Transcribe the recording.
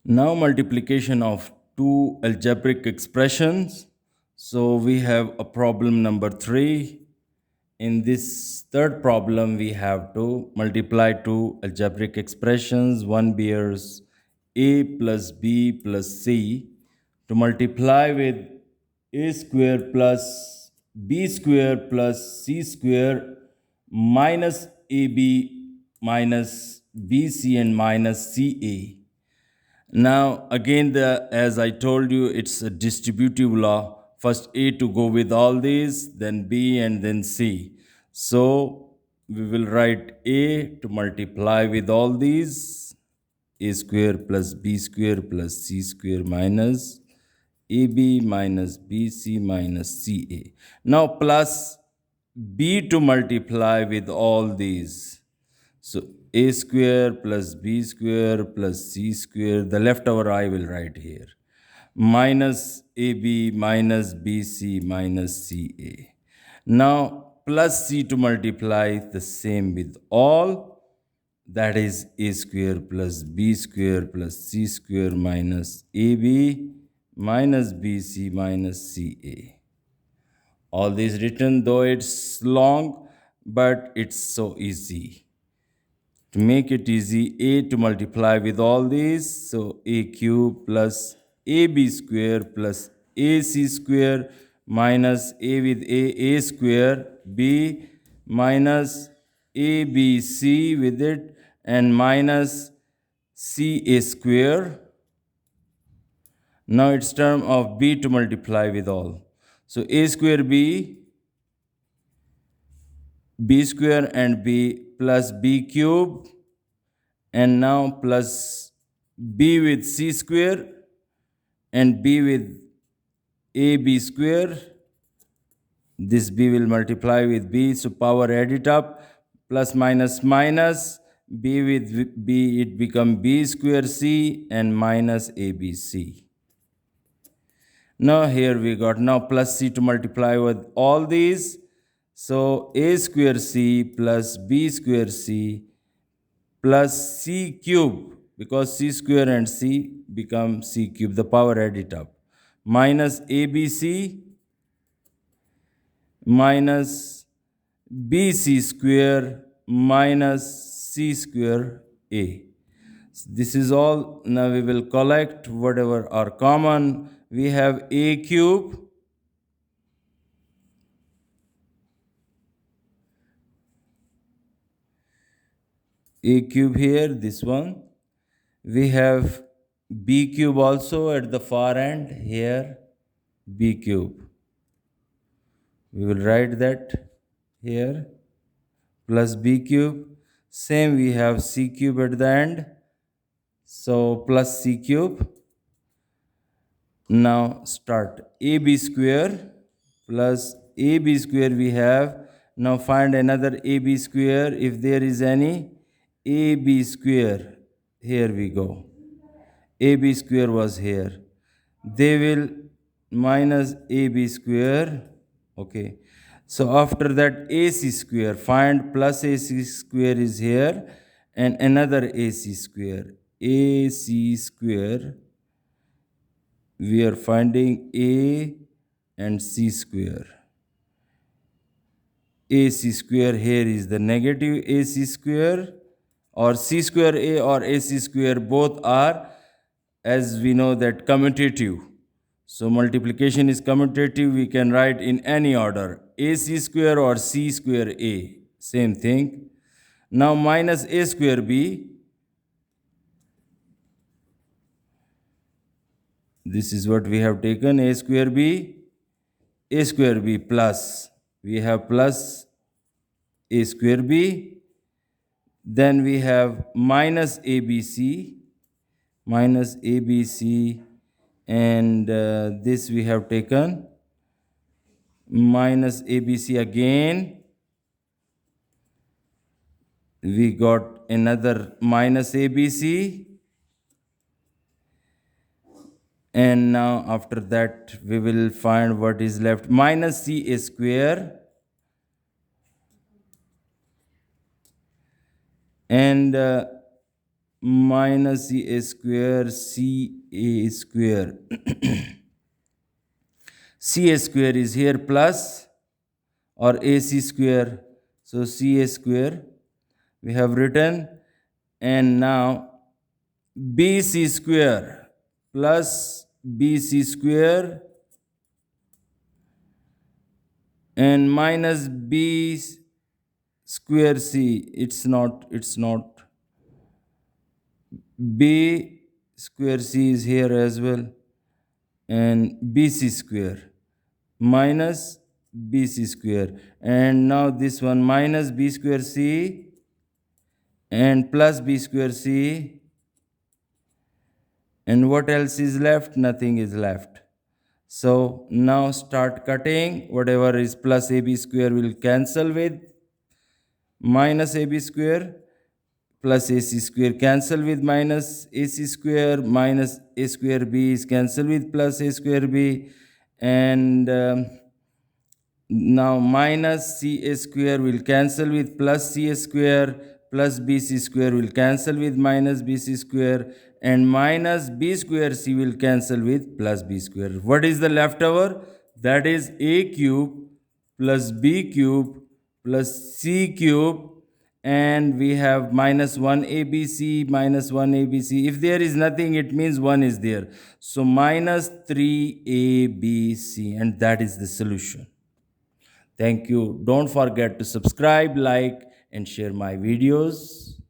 Now multiplication of two algebraic expressions. So we have a problem number 3. In this third problem, we have to multiply two algebraic expressions. One bears a plus b plus c to multiply with a square plus b square plus c square minus ab minus bc and minus ca. Now, again, as I told you, it's a distributive law. First A to go with all these, then B, and then C. So we will write A to multiply with all these, A square plus B square plus C square minus AB minus BC minus CA. Now plus B to multiply with all these. So a square plus b square plus c square, the leftover I will write here, minus ab minus bc minus ca. Now plus c to multiply the same with all, that is a square plus b square plus c square minus ab minus bc minus ca. All these written, though it's long, but it's so easy. To make it easy, a to multiply with all these, so a cube plus ab square plus ac square minus a with a square, b minus abc with it, and minus ca square. Now it's term of b to multiply with all. So a square b square and b plus b cube, and now plus b with c square and b with ab square. This b will multiply with b, so power add it up, plus minus minus, b with b, it become b square c and minus abc. Now here we got now plus c to multiply with all these, so a square c plus b square c plus c cube, because c square and c become c cube, the power add it up, minus abc minus bc square minus c square a. This is all. Now we will collect whatever are common. We have a cube here, this one. We have b cube also at the far end here, b cube. We will write that here, plus b cube. Same, we have c cube at the end, so plus c cube. Now start ab square plus ab square we have. Now find another ab square if there is any. ab square, here we go. ab square was here. They will minus ab square. Okay. So after that ac square, find plus ac square is here and another ac square. ac square, we are finding a and c square. ac square here is the negative ac square, or c square a or ac square, both are, as we know, that commutative. So multiplication is commutative, we can write in any order, ac square or c square a, same thing. Now minus a square b, this is what we have taken, a square b plus, we have plus a square b, then we have minus abc, and this we have taken minus abc again, we got another minus abc, and now after that we will find what is left, minus ca square and minus a square ca square. ca square is here plus or ac square. So ca square we have written, and now bc square plus bc square and minus b square c. It's not b square c is here as well, and bc square minus bc square, and now this one minus b square c and plus b square c, and what else is left? Nothing is left. So now start cutting. Whatever is plus ab square will cancel with minus ab square, plus ac square cancel with minus ac square, minus a square b is cancel with plus a square b, and now minus ca square will cancel with plus ca square, plus bc square will cancel with minus bc square, and minus b square c will cancel with plus b square. What is the leftover? That is a cube plus b cube plus c cube, and we have minus 1 abc minus 1 abc. If there is nothing, it means 1 is there. So minus 3 abc, and that is the solution. Thank you. Don't forget to subscribe, like, and share my videos.